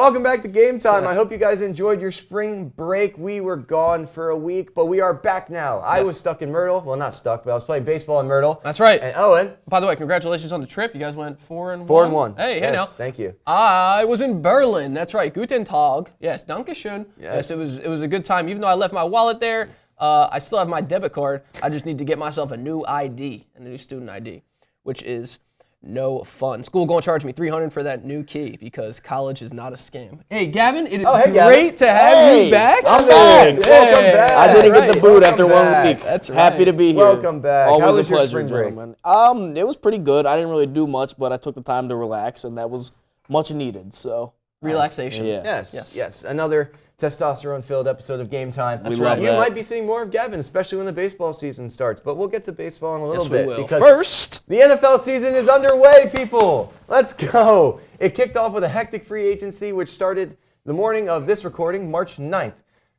Welcome back to Game Time. I hope you guys enjoyed your spring break. We were gone for a week, but we are back now. Yes. I was stuck in Myrtle. Well, not stuck, but I was playing baseball in Myrtle. That's right. And Owen. By the way, congratulations on the trip. You guys went 4-1. 4-1. Hey yes, now. Thank you. I was in Berlin. That's right. Guten Tag. Yes, Dankeschön. Yes. It was a good time. Even though I left my wallet there, I still have my debit card. I just need to get myself a new ID, a new student ID, which is no fun. School going to charge me $300 for that new key because college is not a scam. Hey, Gavin, it is great to have you back. I'm back. Welcome back. I didn't get the boot after 1 week. That's right. Happy to be here. Welcome back. Always How was a pleasure, your spring break? gentlemen. It was pretty good. I didn't really do much, but I took the time to relax, and that was much needed. So relaxation. Yeah. Yes. Another testosterone-filled episode of Game Time. That's right. You might be seeing more of Gavin, especially when the baseball season starts. But we'll get to baseball in a little bit. Because first, the NFL season is underway, people. Let's go. It kicked off with a hectic free agency, which started the morning of this recording, March 9th,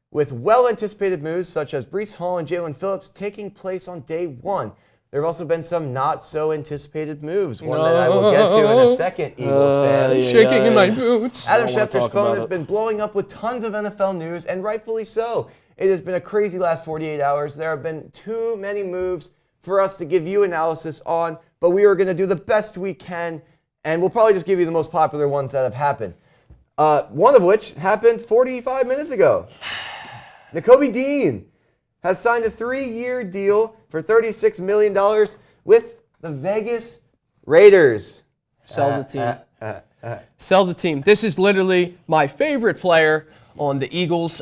with well-anticipated moves such as Breece Hall and Jalen Phillips taking place on day one. There have also been some not-so-anticipated moves, one that I will get to in a second, Eagles fans. Shaking in my boots. Adam Schefter's phone has been blowing up with tons of NFL news, and rightfully so. It has been a crazy last 48 hours. There have been too many moves for us to give you analysis on, but we are going to do the best we can, and we'll probably just give you the most popular ones that have happened. One of which happened 45 minutes ago. Nakobe Dean has signed a 3-year deal for $36 million with the Vegas Raiders. Sell the team. Sell the team. This is literally my favorite player on the Eagles.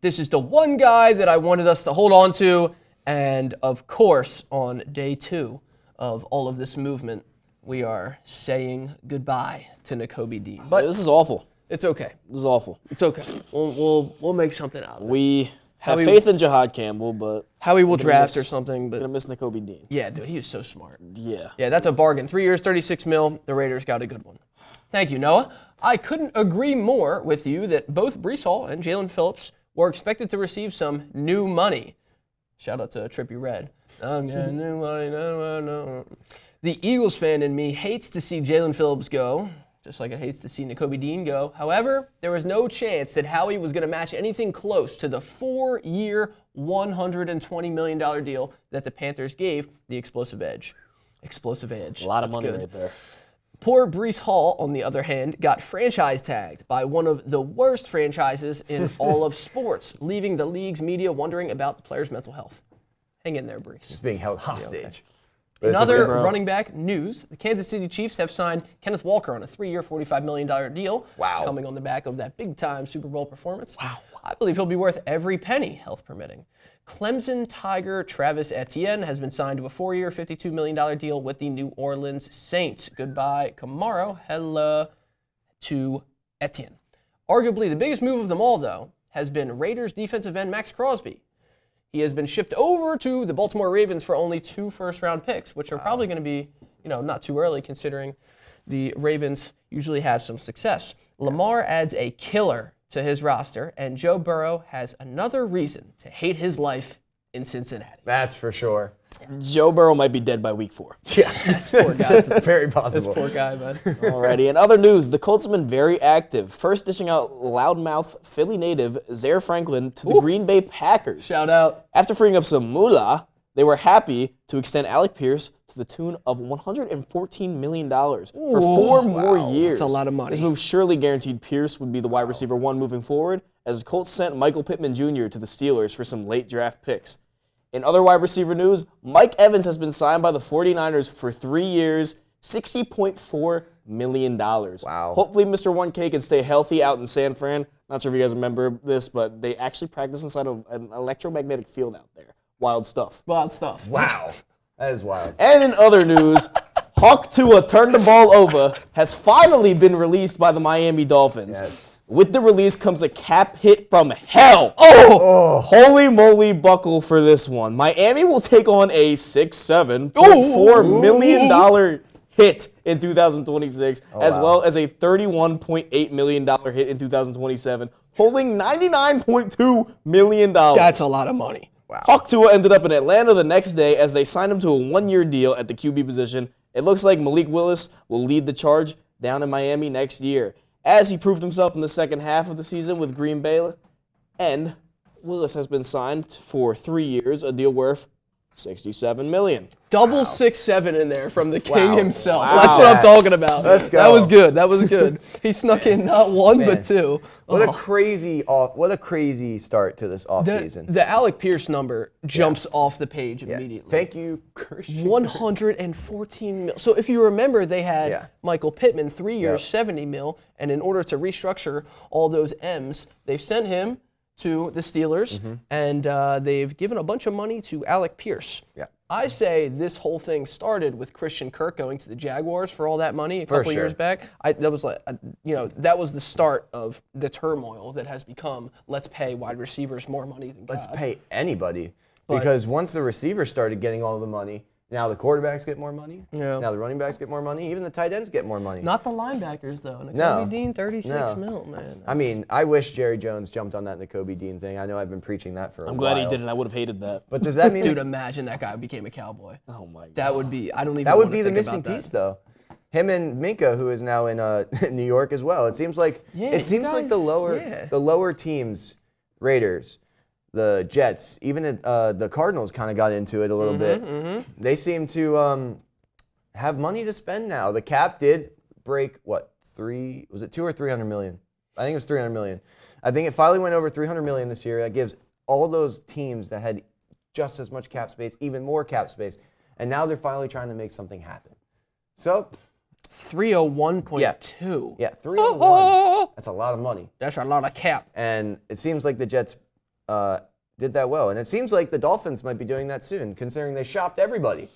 This is the one guy that I wanted us to hold on to. And, of course, on day 2 of all of this movement, we are saying goodbye to Nakobe Dean. But this is awful. It's okay. This is awful. It's okay. We'll make something out of it. We have faith in Jahad Campbell, but Howie will draft or something. But gonna miss Nakobe Dean. Yeah, dude, he was so smart. Yeah, that's a bargain. 3 years, $36 million. The Raiders got a good one. Thank you, Noah. I couldn't agree more with you that both Breece Hall and Jalen Phillips were expected to receive some new money. Shout out to Trippy Red. I'm getting new money. No. The Eagles fan in me hates to see Jalen Phillips go, just like it hates to see Nakobe Dean go. However, there was no chance that Howie was going to match anything close to the 4-year, $120 million deal that the Panthers gave the Explosive Edge. Explosive Edge. A lot of money right there. Poor Breece Hall, on the other hand, got franchise tagged by one of the worst franchises in all of sports, leaving the league's media wondering about the player's mental health. Hang in there, Breece. He's being held hostage. Okay. In other running back news, the Kansas City Chiefs have signed Kenneth Walker on a 3-year, $45 million deal. Wow. Coming on the back of that big-time Super Bowl performance. Wow. I believe he'll be worth every penny, health permitting. Clemson Tiger Travis Etienne has been signed to a 4-year, $52 million deal with the New Orleans Saints. Goodbye, Camaro. Hello to Etienne. Arguably the biggest move of them all, though, has been Raiders defensive end Max Crosby. He has been shipped over to the Baltimore Ravens for only 2 first-round picks, which are probably going to be, not too early considering the Ravens usually have some success. Lamar adds a killer to his roster, and Joe Burrow has another reason to hate his life in Cincinnati. That's for sure. Joe Burrow might be dead by week 4. Yeah, that's poor guy. That's very possible. This poor guy, man. Alrighty, in other news, the Colts have been very active. First dishing out loudmouth Philly native Zaire Franklin to the Green Bay Packers. Shout out. After freeing up some moolah, they were happy to extend Alec Pierce to the tune of $114 million for 4 more years. That's a lot of money. This move surely guaranteed Pierce would be the wide receiver 1 moving forward, as the Colts sent Michael Pittman Jr. to the Steelers for some late draft picks. In other wide receiver news, Mike Evans has been signed by the 49ers for 3 years, $60.4 million. Wow. Hopefully Mr. 1K can stay healthy out in San Fran. Not sure if you guys remember this, but they actually practice inside of an electromagnetic field out there. Wild stuff. Wild stuff. Wow. That is wild. And in other news, Hawk Tua turned the ball over, has finally been released by the Miami Dolphins. Yes. With the release comes a cap hit from hell. Oh! Holy moly buckle for this one. Miami will take on a $67.4 million hit in 2026, as well as a $31.8 million hit in 2027, holding $99.2 million. That's a lot of money. Wow. Hawk Tua ended up in Atlanta the next day as they signed him to a 1-year deal at the QB position. It looks like Malik Willis will lead the charge down in Miami next year. as he proved himself in the second half of the season with Green Bay. And Willis has been signed for 3 years, a deal worth $67 million. Double 6'7" in there from the king Wow. himself. Wow. That's what I'm talking about. Let's go. That was good. That was good. He snuck in not one but two. What Oh. what a crazy start to this offseason. The Alec Pierce number jumps off the page immediately. Thank you, Christian. 114 mil. So if you remember, they had Yeah. Michael Pittman, 3 years, Yep. 70 mil, and in order to restructure all those M's, they've sent him to the Steelers, and they've given a bunch of money to Alec Pierce. Yeah. I say this whole thing started with Christian Kirk going to the Jaguars for all that money a couple sure. years back. That was like, that was the start of the turmoil that has become, let's pay wide receivers more money than Let's God. pay anybody. But- Because once the receivers started getting all the money, now the quarterbacks get more money. Yeah. Now the running backs get more money. Even the tight ends get more money. Not the linebackers, though. No. Nakobe Dean, 36 No. mil, man. I mean, I wish Jerry Jones jumped on that Nakobe Dean thing. I know I've been preaching that for a while. I'm glad he didn't. I would have hated that. But does that mean Dude, imagine that guy became a Cowboy. Oh, my God. That would be, I don't even that would wanna be the think missing about that. piece, though? Him and Minka, who is now in New York as well. It seems like Yeah, it seems like the guys- lower teams, Raiders, the Jets, even the Cardinals kind of got into it a little bit. They seem to have money to spend now. The cap did break was it 2 or 300 million? I think it was 300 million. I think it finally went over 300 million this year. That gives all those teams that had just as much cap space even more cap space, and now they're finally trying to make something happen. So 301.2. yeah, 301. That's a lot of money. That's a lot of cap. And it seems like the Jets did that well. And it seems like the Dolphins might be doing that soon, considering they shopped everybody.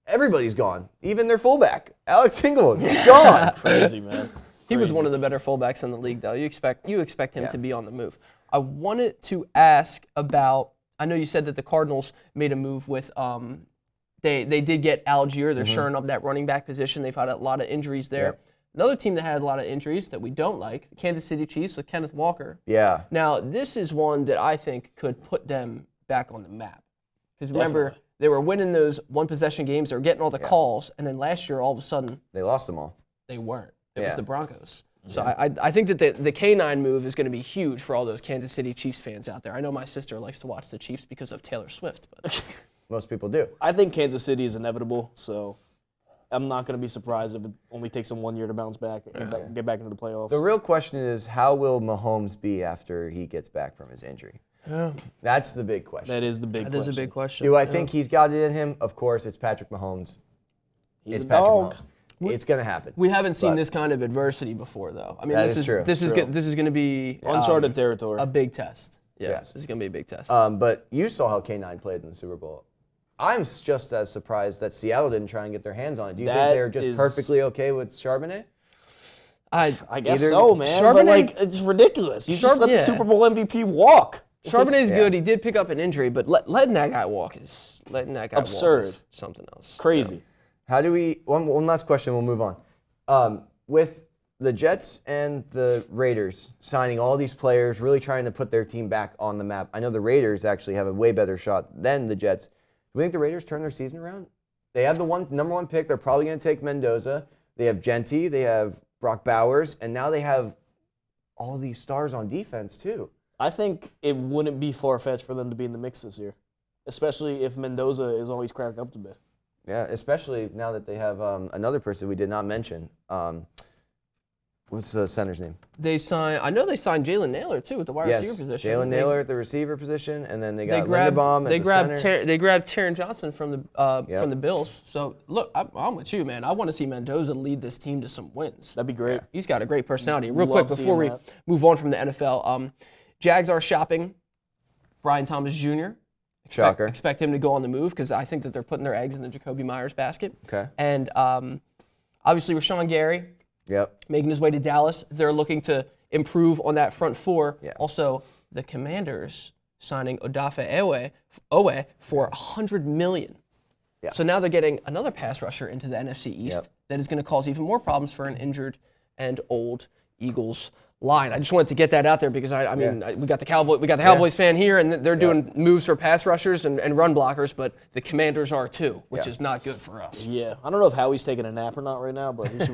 Everybody's gone. Even their fullback, Alex Inglewood, he's gone. Crazy, man. He was one of the better fullbacks in the league, though. You expect him Yeah. to be on the move. I wanted to ask about, I know you said that the Cardinals made a move with, they did get Algier. They're shoring up that running back position. They've had a lot of injuries there. Yep. Another team that had a lot of injuries that we don't like, the Kansas City Chiefs with Kenneth Walker. Yeah. Now, this is one that I think could put them back on the map. Because remember, Definitely. they were winning those one-possession games. They were getting all the calls. And then last year, all of a sudden, They lost them all. they weren't. It was Yeah. the Broncos. So I think that the K9 move is going to be huge for all those Kansas City Chiefs fans out there. I know my sister likes to watch the Chiefs because of Taylor Swift. But Most people do. I think Kansas City is inevitable, so I'm not going to be surprised if it only takes them 1 year to bounce back and get back into the playoffs. The real question is, how will Mahomes be after he gets back from his injury? yeah, That's the big question. That is the big that question. is a big question. Do I think he's got it in him? Of course, it's Patrick Mahomes. He's It's a Patrick dog. Mahomes. It's going to happen. We haven't seen But- this kind of adversity before, though. I mean, That this is is true. this is True. this is going to be Uncharted territory. a big test. Yeah, Yes. this is going to be a big test. But you saw how K9 played in the Super Bowl. I'm just as surprised that Seattle didn't try and get their hands on it. Do you That think they're just is- perfectly okay with Charbonnet? I guess either- so, man. Charbonnet- But like, it's ridiculous. You just let yeah. the Super Bowl MVP walk. Charbonnet's Yeah. good. He did pick up an injury, but letting that guy walk is Absurd. something else. Crazy. How do we? One last question. We'll move on. With the Jets and the Raiders signing all these players, really trying to put their team back on the map. I know the Raiders actually have a way better shot than the Jets. Do we think the Raiders turn their season around? They have the number one pick. They're probably going to take Mendoza. They have Genty. They have Brock Bowers, and now they have all these stars on defense too. I think it wouldn't be far-fetched for them to be in the mix this year, especially if Mendoza is always cracked up to be. Yeah, especially now that they have another person we did not mention. What's the center's name? I know they signed Jalen Naylor too at the wide receiver position. Jalen Naylor at the receiver position, and then they They got grabbed Linderbaum at the center. they grabbed Taron Johnson from the Yep. Bills. So look, I'm with you, man. I want to see Mendoza lead this team to some wins. That'd be great. He's got a great personality. Real Love quick seeing before we that. move on from the NFL, Jags are shopping Brian Thomas Jr. Shocker. Expect him to go on the move because I think that they're putting their eggs in the Jacoby Myers basket. Okay. And obviously Rashawn Gary Yep. making his way to Dallas. They're looking to improve on that front four. Yeah. Also, the Commanders signing Odafe Owe for $100 million. Yeah. So now they're getting another pass rusher into the NFC East Yep. that is going to cause even more problems for an injured and old Eagles line. I just wanted to get that out there because we got the Cowboys fan here, and they're doing moves for pass rushers and run blockers, but the Commanders are too, which is not good for us. Yeah, I don't know if Howie's taking a nap or not right now, but he should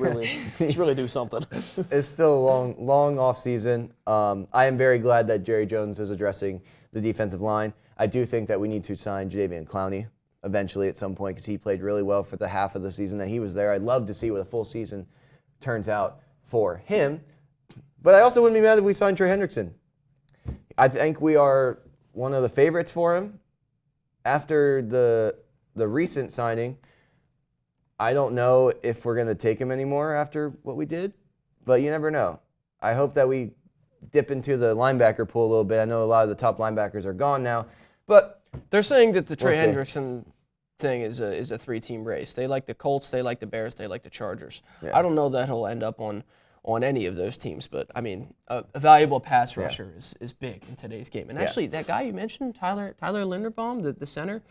really do something. It's still a long off season. I am very glad that Jerry Jones is addressing the defensive line. I do think that we need to sign Jadeveon Clowney eventually at some point because he played really well for the half of the season that he was there. I'd love to see what a full season turns out for him. But I also wouldn't be mad if we signed Trey Hendrickson. I think we are one of the favorites for him. After the recent signing, I don't know if we're going to take him anymore after what we did, but you never know. I hope that we dip into the linebacker pool a little bit. I know a lot of the top linebackers are gone now, but they're saying that the Trey Hendrickson thing is a three-team race. They like the Colts, they like the Bears, they like the Chargers. Yeah. I don't know that he'll end up on any of those teams, but I mean, a valuable pass rusher is big in today's game. And actually, that guy you mentioned, Tyler Linderbaum, the center,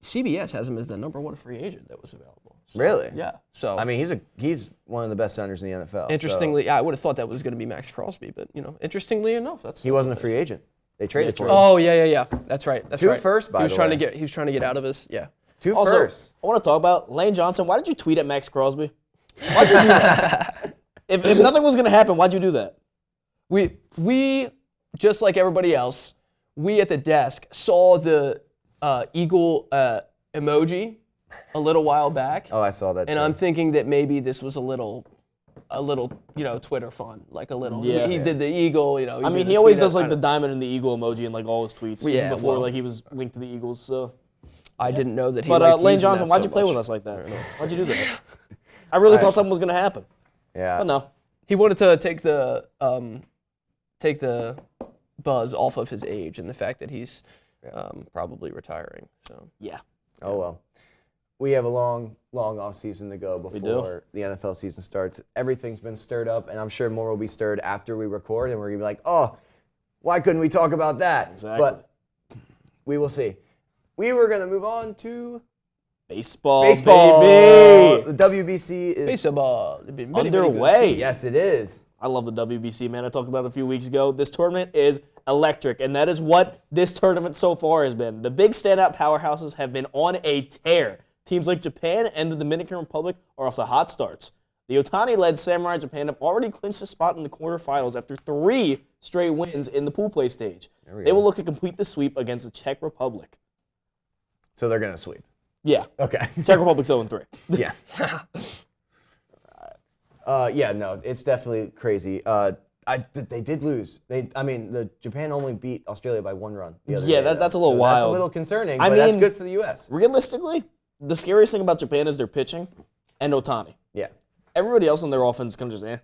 CBS has him as the #1 free agent that was available. So, really? Yeah. So I mean, he's one of the best centers in the NFL. Interestingly, I would have thought that was going to be Max Crosby, but interestingly enough, he wasn't a free agent. They traded for him. Oh yeah. That's right. That's Two right. firsts, by the way. He was trying to get out of his Two also, firsts. I want to talk about Lane Johnson. Why did you tweet at Max Crosby? Why'd you do that? If nothing was going to happen, why'd you do that? We just like everybody else, we at the desk saw the eagle emoji a little while back. Oh, I saw that. And I'm thinking that maybe this was a little Twitter fun, like a little. Yeah. He did the eagle, I mean, he always does like the diamond and the eagle emoji in like all his tweets. Yeah, before like he was linked to the Eagles. So I didn't know that he. But Lane Johnson, why'd you play with us like that? Why'd you do that? I really thought something was going to happen. Yeah. But no. He wanted to take the buzz off of his age and the fact that he's probably retiring. So yeah. Oh well. We have a long off season to go before the NFL season starts. Everything's been stirred up, and I'm sure more will be stirred after we record, and we're gonna be like, oh, why couldn't we talk about that? Exactly. But we will see. We were gonna move on to baseball, baby. The WBC is baseball underway. Yes, it is. I love the WBC, man. I talked about it a few weeks ago. This tournament is electric, and that is what this tournament so far has been. The big standout powerhouses have been on a tear. Teams like Japan and the Dominican Republic are off to hot starts. The Otani-led Samurai Japan have already clinched a spot in the quarterfinals after 3 straight wins in the pool play stage. They will look to complete the sweep against the Czech Republic. So they're gonna sweep. Yeah. Okay. Czech Republic's 0-3. Yeah. No, it's definitely crazy. They did lose. The Japan only beat Australia by 1 run. The other day, that's a little wild. That's a little concerning, but that's good for the U.S. Realistically, the scariest thing about Japan is their pitching and Otani. Yeah. Everybody else in their offense is kind of just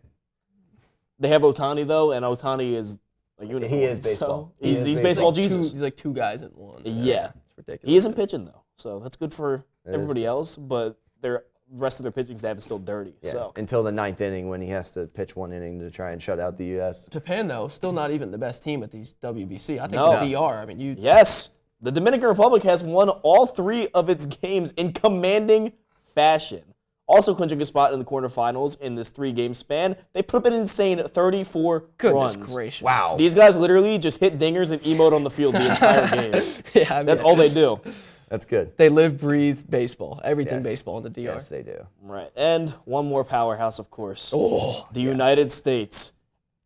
They have Otani, though, and Otani is a unicorn. He is baseball. So he's baseball Jesus. He's like 2 guys in one. Yeah. It's ridiculous. He isn't pitching, though, so that's good for everybody else, but the rest of their pitching staff is still dirty. Yeah. So until the 9th inning when he has to pitch 1 inning to try and shut out the U.S. Japan, though, still not even the best team at these WBC. I think the DR, Yes. The Dominican Republic has won all 3 of its games in commanding fashion. Also clinching a spot in the quarterfinals in this 3-game span. They put up an insane 34 runs. Goodness gracious. Wow. These guys literally just hit dingers and emote on the field the entire game. That's all they do. That's good. They live, breathe baseball. Everything baseball in the DR. Yes, they do. Right. And one more powerhouse, of course. Oh, the United States.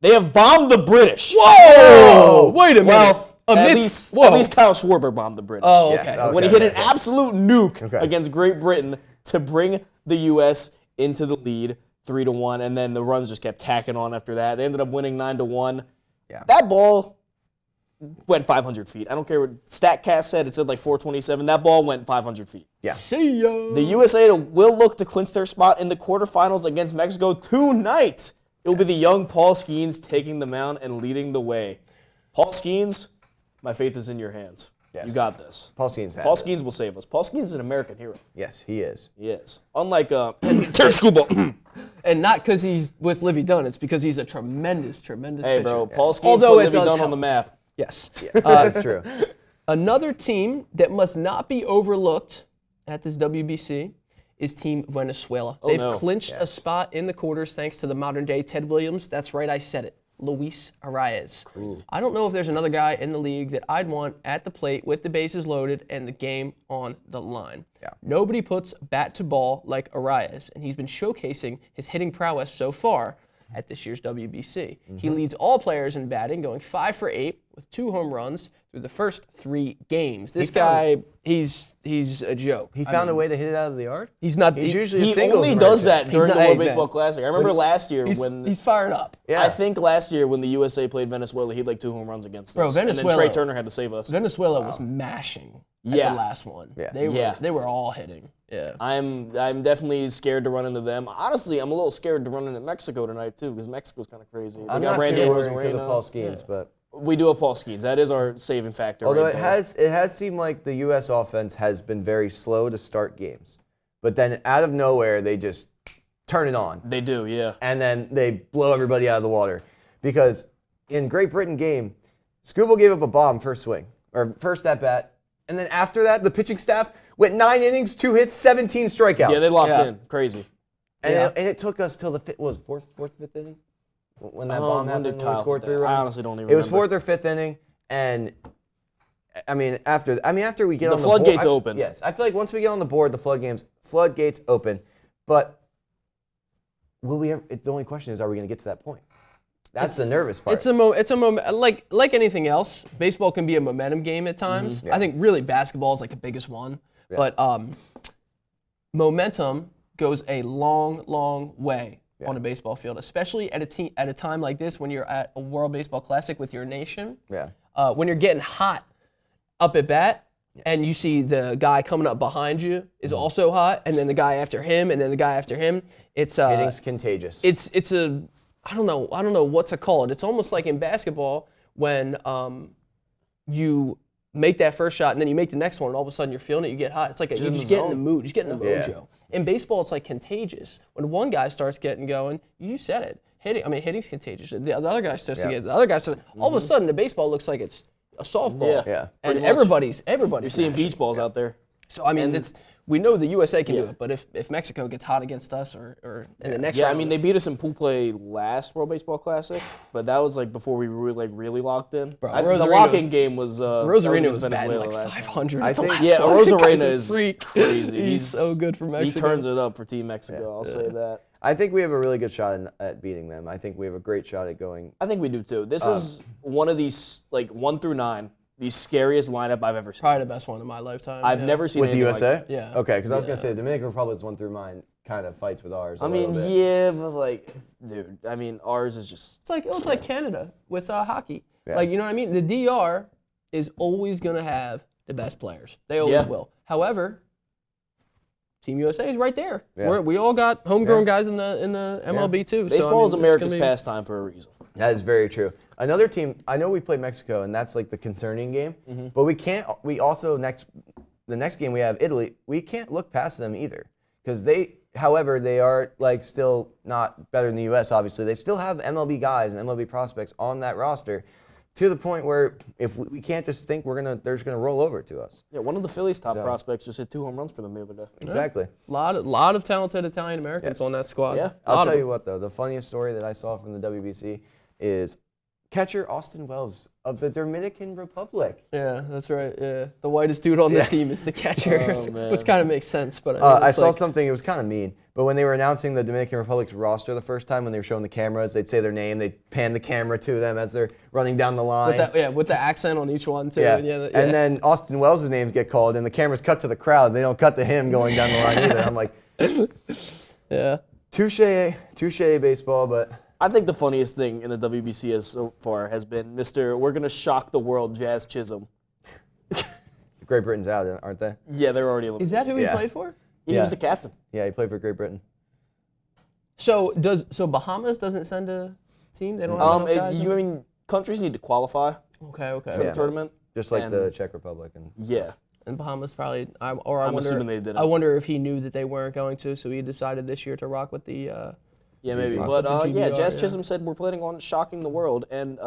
They have bombed the British. Whoa! Wait a minute. Well, at least Kyle Schwarber bombed the British. Oh, okay. Yes, When he hit an absolute nuke against Great Britain to bring the U.S. into the lead 3-1, and then the runs just kept tacking on after that. They ended up winning 9-1. Yeah. That ball went 500 feet. I don't care what StatCast said. It said like 427. That ball went 500 feet. Yeah. See ya. The USA will look to clinch their spot in the quarterfinals against Mexico tonight. It will be the young Paul Skeens taking the mound and leading the way. Paul Skeens, my faith is in your hands. Yes. You got this. Paul Skeens Paul Skeens will save us. Paul Skeens is an American hero. Yes, he is. He is. Unlike Terry Scooball. And not because he's with Livy Dunn. It's because he's a tremendous pitcher. Hey, bro. Paul Skeens Although put it Livy does Dunn help. on the map. Yes. That's true. Another team that must not be overlooked at this WBC is Team Venezuela. Oh, They've no. clinched a spot in the quarters thanks to the modern-day Ted Williams. That's right, I said it. Luis Arias. I don't know if there's another guy in the league that I'd want at the plate with the bases loaded and the game on the line. Yeah. Nobody puts bat to ball like Arias, and he's been showcasing his hitting prowess so far at this year's WBC. He leads all players in batting, going 5 for 8 with 2 home runs through the first 3 games. This guy, he's a joke. He found a way to hit it out of the yard? He's not. He's usually a He singles only does merchant. that during not- the hey, World man. Baseball Classic. I remember last year when He's fired up. Yeah. I think last year when the USA played Venezuela, he had like 2 home runs against Bro, us. And Venezuela- then Trey Turner had to save us. Venezuela was mashing at Yeah. the last one. Yeah. They were all hitting. Yeah. I'm definitely scared to run into them. Honestly, I'm a little scared to run into Mexico tonight too, because Mexico's kind of crazy. We I'm got not Randy sure we're Arozarena. the Paul Skeens, but We do have Paul Skeens. That is our saving factor. although right it there. has seemed like the U.S. offense has been very slow to start games, but then out of nowhere they just turn it on, They do, yeah. and then they blow everybody out of the water. Because in Great Britain game, Scooble gave up a bomb first swing or first at bat, and then after that the pitching staff went 9 innings, 2 hits, 17 strikeouts. Yeah, they locked Yeah. in. Crazy. and, Yeah. and it took us till the fourth, fifth inning when that Oh, bomb when happened. did When we Kyle scored hit 3 that? I runs. honestly don't even It was remember. 4th or 5th inning, and I mean after we get The on floodgates the board, open. Yes, I feel like once we get on the board, the floodgates open. But will we? The only question is, are we going to get to that point? That's the nervous part. It's a moment. Like anything else, baseball can be a momentum game at times. Yeah. I think really basketball is like the biggest one. Yeah. But momentum goes a long way on a baseball field, especially at a time like this when you're at a World Baseball Classic with your nation. yeah. When you're getting hot up at bat, and you see the guy coming up behind you is also hot, and then the guy after him, and then the guy after him. It's Hitting's contagious. it's a I don't know what to call it. It's almost like in basketball when you make that first shot and then you make the next one, and all of a sudden you're feeling it, you get hot. It's like you just get in the mood, you just get in the Yeah. mojo. In baseball, it's like contagious. When one guy starts getting going, you said it. Hitting's contagious. The other guy starts to get. The other guy starts. All of a sudden, the baseball looks like it's a softball. Yeah. And Pretty much. everybody's You're seeing mashing. beach balls out there. So I mean, we know the USA can do it, but if Mexico gets hot against us or in the next Yeah, I round, mean, they beat us in pool play last World Baseball Classic, but that was like before we were really locked in. Bro, The Rosarino's- lock-in game was Rosarino against was batting like last time. 500. I at the think- last Yeah, one. The guy's Rosarina a is freak. crazy. He's so good for Mexico. He turns it up for Team Mexico. I'll say that. I think we have a really good shot at beating them. I think we have a great shot at going. I think we do too. This is one of these 1 through 9, the scariest lineup I've ever seen. Probably the best one in my lifetime. I've yeah. never seen With the anything USA? like it. Yeah. Okay, because I was going to say the Dominican Republic's 1 through 9 kind of fights with ours. I mean, yeah, but dude, I mean, ours is just. It's like Canada with hockey. Yeah. Like, you know what I mean? The DR is always going to have the best players. They always Yeah. will. However, Team USA is right there. Yeah. We all got homegrown guys in the MLB too. Baseball is it's America's gonna be- pastime for a reason. That is very true. Another team, I know we play Mexico, and that's like the concerning game, but we can't, we also, the next game we have Italy, we can't look past them either. Because however, they are still not better than the U.S., obviously. They still have MLB guys and MLB prospects on that roster to the point where if we can't just think they're just going to roll over to us. Yeah, one of the Phillies' top So- prospects just hit 2 home runs for them the other day. Exactly. Lot of talented Italian Americans Yes. on that squad. Yeah. I'll tell you what, though, the funniest story that I saw from the WBC is catcher Austin Wells of the Dominican Republic. Yeah, that's right. Yeah, the whitest dude on the team is the catcher, Oh, man. which kind of makes sense. But I, mean, I it's saw like, something, it was kind of mean, but when they were announcing the Dominican Republic's roster the first time, when they were showing the cameras, they'd say their name, they'd pan the camera to them as they're running down the line. with the accent on each one too. Yeah. And And then Austin Wells' names get called, and the cameras cut to the crowd. They don't cut to him going down the line either. I'm like, yeah. touche baseball, but I think the funniest thing in the WBC so far has been we're going to shock the world, Jazz Chisholm. Great Britain's out, aren't they? Yeah, they're already eliminated. Is that who he Yeah. played for? He Yeah. was the captain. Yeah, he played for Great Britain. So Bahamas doesn't send a team? They don't have enough guys? I mean, countries need to qualify Okay. for Yeah. the tournament. Just like And- the Czech Republic. And Yeah. And Bahamas probably, I I'm assuming they wonder. didn't. I wonder if he knew that they weren't going to, so he decided this year to rock with the. Yeah, maybe. Rock But with the yeah, GBR, Jazz yeah. Chisholm said we're planning on shocking the world, and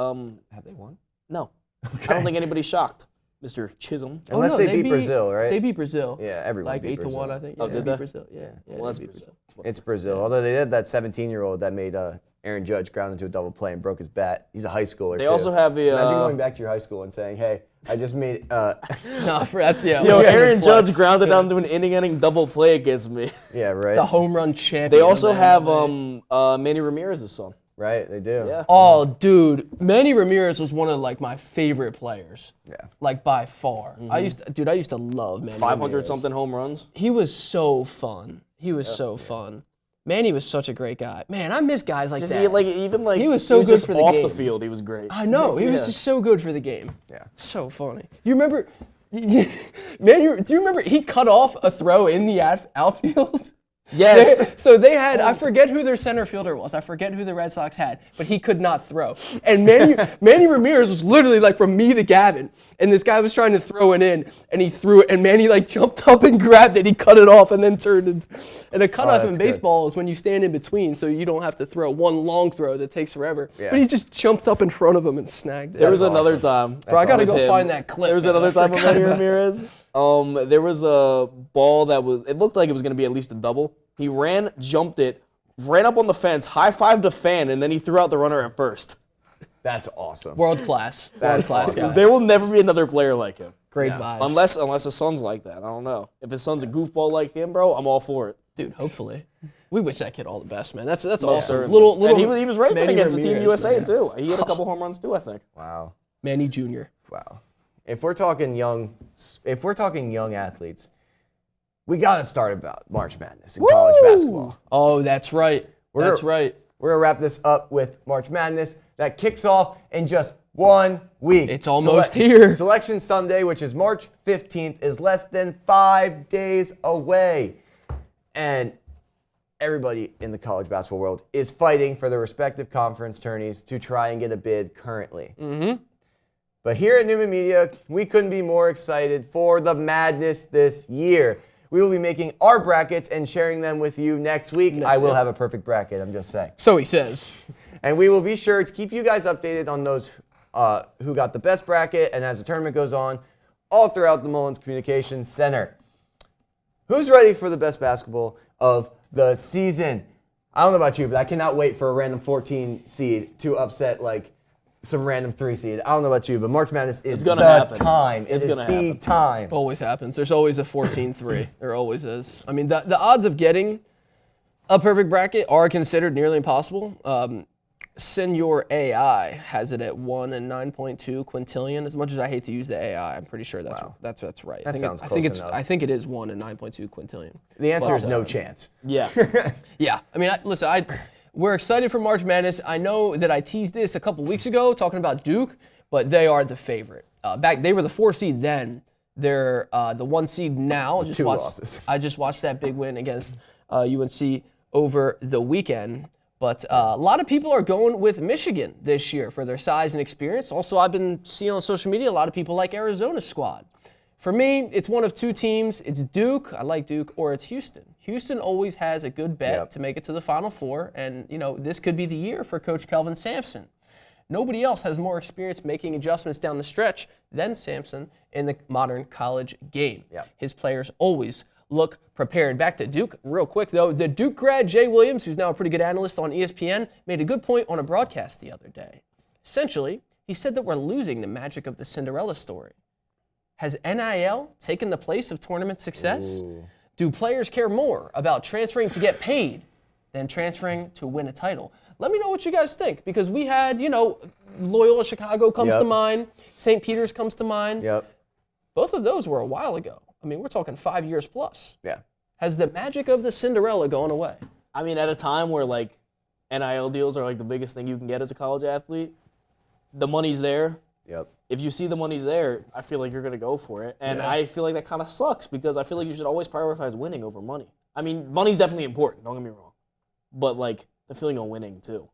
have they won? no, I don't think anybody's shocked. Mr. Chisholm. Unless they beat Brazil, right? They beat Brazil. Yeah, everyone like beat 8-1, I think. Yeah, Oh, did they they? beat Brazil. Yeah, Well, that's they beat Brazil. It's Brazil. Although they did that 17-year-old that made Aaron Judge ground into a double play and broke his bat. He's a high schooler, They too. also have a... Imagine going back to your high school and saying, hey, I just made... No, that's, yeah. Yo, Aaron flex. Judge grounded down to an inning double play against me. yeah, right. The home run champion. They also of the have NBA. Manny Ramirez's son. Right, they do. Yeah. Oh, dude, Manny Ramirez was one of like my favorite players. Yeah. Like by far. I used to love Manny 500 Ramirez. something home runs. He was so fun. He was so fun. Manny was such a great guy. Man, I miss guys like Just that. he was so good just for the off game. the field. He was great. I know. He was Yeah. just so good for the game. Yeah. So funny. You remember, Manny, do you remember he cut off a throw in the outfield? Yes. So they had, I forget who their center fielder was. I forget who the Red Sox had, but he could not throw. And Manny Ramirez was literally like from me to Gavin. And this guy was trying to throw it in, and he threw it, and Manny like jumped up and grabbed it. He cut it off and then turned it. And a cutoff in that's baseball is when you stand in between, so you don't have to throw one long throw that takes forever. Yeah. But he just jumped up in front of him and snagged it. There was That's another awesome. time. Bro, I gotta with go him. find that clip. There was man. another I time with forgot Manny about that. Ramirez. There was a ball that was, it looked like it was going to be at least a double. He ran, jumped it, ran up on the fence, high-fived a fan, and then he threw out the runner at first. That's awesome. World class. That's World class awesome. guy. There will never be another player like him. Great vibes. Unless his son's like that. I don't know. If his son's a goofball like him, bro, I'm all for it. Dude, hopefully. We wish that kid all the best, man. That's awesome. Certainly. Little And he was right Manny against the Team Ramirez, USA, man. too. He had a couple home runs, too, I think. Wow. Manny Jr. Wow. If we're talking young athletes, we got to start about March Madness in college basketball. Oh, that's right. That's right. We're going to wrap this up with March Madness that kicks off in just 1 week. It's almost here. Selection Sunday, which is March 15th, is less than 5 days away. And everybody in the college basketball world is fighting for their respective conference tourneys to try and get a bid currently. But here at Newman Media, we couldn't be more excited for the madness this year. We will be making our brackets and sharing them with you next week. I will have a perfect bracket, I'm just saying. So he says. And we will be sure to keep you guys updated on those who got the best bracket and as the tournament goes on, all throughout the Mullins Communications Center. Who's ready for the best basketball of the season? I don't know about you, but I cannot wait for a random 14 seed to upset like some random 3 seed. I don't know about you, but March Madness is the time. It's gonna the happen. time. Always happens. There's always a 14-3. There always is. I mean, the odds of getting a perfect bracket are considered nearly impossible. Senor AI has it at 1 in 9.2 quintillion. As much as I hate to use the AI, I'm pretty sure that's right. That sounds I think close enough. I think it is 1 in 9.2 quintillion. The answer is no chance. Yeah. Yeah, I mean, we're excited for March Madness. I know that I teased this a couple weeks ago talking about Duke, but they are the favorite. They were the 4 seed then. They're the 1 seed now. 2 losses. I just watched that big win against UNC over the weekend. But a lot of people are going with Michigan this year for their size and experience. Also, I've been seeing on social media a lot of people like Arizona's squad. For me, it's one of 2 teams. It's Duke, I like Duke, or it's Houston. Houston always has a good bet to make it to the Final Four, and this could be the year for Coach Kelvin Sampson. Nobody else has more experience making adjustments down the stretch than Sampson in the modern college game. His players always look prepared. Back to Duke real quick, though. The Duke grad Jay Williams, who's now a pretty good analyst on ESPN, made a good point on a broadcast the other day. Essentially, he said that we're losing the magic of the Cinderella story. Has NIL taken the place of tournament success? Ooh. Do players care more about transferring to get paid than transferring to win a title? Let me know what you guys think, because we had, Loyola Chicago comes to mind, St. Peter's comes to mind. Both of those were a while ago. I mean, we're talking 5 years plus. Yeah. Has the magic of the Cinderella gone away? I mean, at a time where, NIL deals are, the biggest thing you can get as a college athlete, the money's there. Yep. If you see the money's there, I feel like you're going to go for it. And I feel like that kind of sucks because I feel like you should always prioritize winning over money. I mean, money's definitely important, don't get me wrong. But, the feeling of winning, too.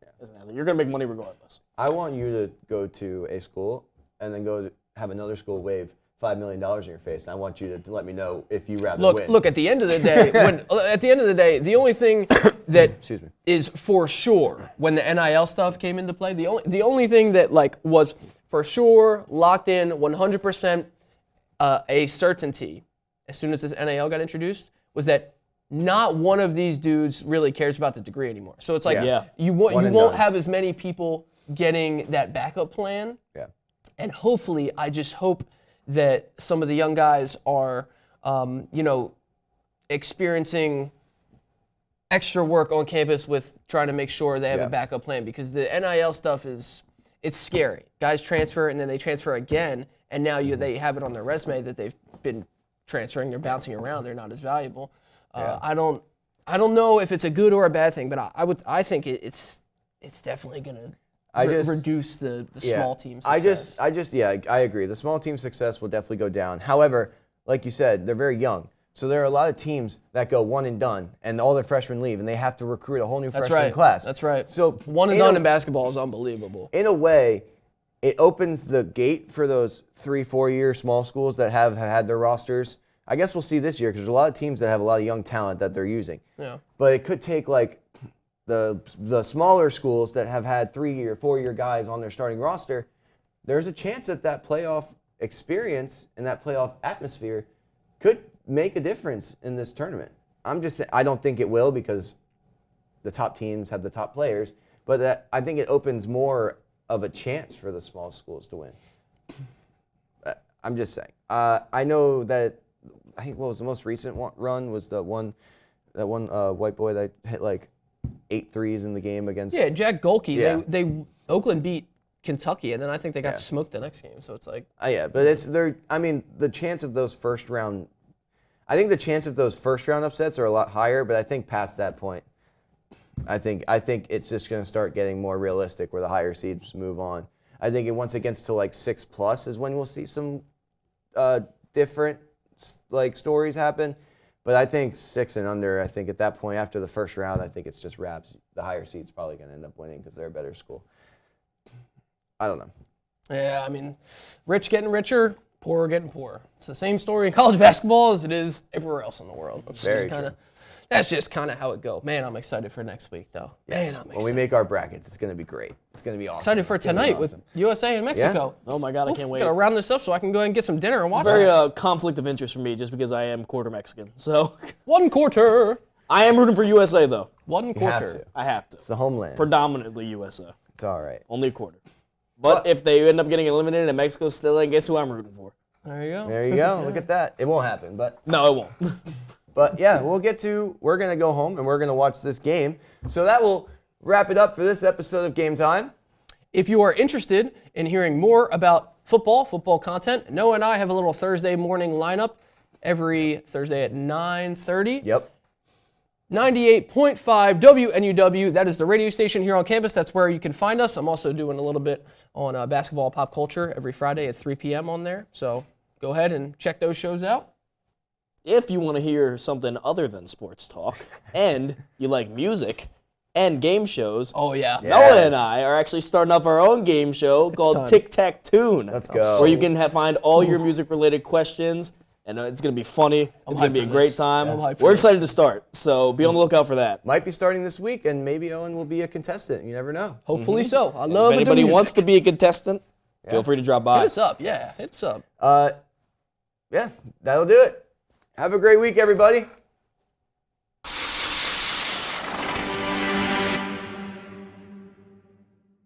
You're going to make money regardless. I want you to go to a school and then go to have another school wave $5 million in your face. And I want you to let me know if you rather win. Look. At the end of the day, the only thing that is for sure when the NIL stuff came into play, the only thing that was for sure locked in 100% a certainty as soon as this NIL got introduced was that not one of these dudes really cares about the degree anymore. So it's like you won't have as many people getting that backup plan. Yeah. And hopefully, I just hope that some of the young guys are, experiencing extra work on campus with trying to make sure they have a backup plan, because the NIL stuff it's scary. Guys transfer and then they transfer again, and now they have it on their resume that they've been transferring. They're bouncing around. They're not as valuable. I don't know if it's a good or a bad thing, but I think it's definitely gonna reduce the small team success. I agree. The small team success will definitely go down. However, like you said, they're very young. So there are a lot of teams that go one and done, and all their freshmen leave, and they have to recruit a whole new freshman class. That's right. So one and done in basketball is unbelievable. In a way, it opens the gate for those 3-4 year small schools that have had their rosters. I guess we'll see this year because there's a lot of teams that have a lot of young talent that they're using. Yeah. But it could take like the smaller schools that have had 3-year, 4-year guys on their starting roster. There's a chance that playoff experience and that playoff atmosphere could make a difference in this tournament. I don't think it will because the top teams have the top players, but I think it opens more of a chance for the small schools to win. I'm just saying. I know that I think what was the most recent run was that one white boy that hit like 8 threes in the game against. Yeah, Jack Golke. Yeah. Oakland beat Kentucky, and then I think they got smoked the next game. So it's like. But the chance of those first round. I think the chance of those first round upsets are a lot higher, but I think past that point, I think it's just going to start getting more realistic where the higher seeds move on. I think once it gets to like 6+ is when we'll see some different like stories happen. But I think 6 and under, I think at that point after the first round, I think it's just wraps. The higher seed's probably going to end up winning because they're a better school. I don't know. Yeah, I mean, rich getting richer, poor getting poorer. It's the same story in college basketball as it is everywhere else in the world. That's just kind of how it goes. Man, I'm excited for next week, though. Yes. Man, when we make our brackets, it's going to be great. It's going to be awesome. Excited for tonight with USA and Mexico. Yeah. Oh, my God, I can't wait. Got to round this up so I can go ahead and get some dinner and watch it. Very conflict of interest for me just because I am quarter Mexican. So 1 quarter. I am rooting for USA, though. 1 quarter. I have to. It's the homeland. Predominantly USA. It's all right. Only a quarter. But if they end up getting eliminated and Mexico's still in, guess who I'm rooting for? There you go. There you go. Look at that. It won't happen, but. No, it won't. But yeah, we're going to go home and we're going to watch this game. So that will wrap it up for this episode of Game Time. If you are interested in hearing more about football content, Noah and I have a little Thursday morning lineup every Thursday at 9:30. Yep. 98.5 WNUW. That is the radio station here on campus. That's where you can find us. I'm also doing a little bit on basketball pop culture every Friday at 3 p.m. on there. So go ahead and check those shows out. If you want to hear something other than sports talk, and you like music and game shows, oh yeah, Noah and I are actually starting up our own game show called Tic Tac Tune. Let's go. Where you can find all your music-related questions, and it's going to be funny. It's going to be a great time. We're excited to start, so be on the lookout for that. Might be starting this week, and maybe Owen will be a contestant. You never know. Hopefully so. I love it. If anybody wants to be a contestant, feel free to drop by. Hit us up. Yeah, hit us up. Yeah, that'll do it. Have a great week, everybody.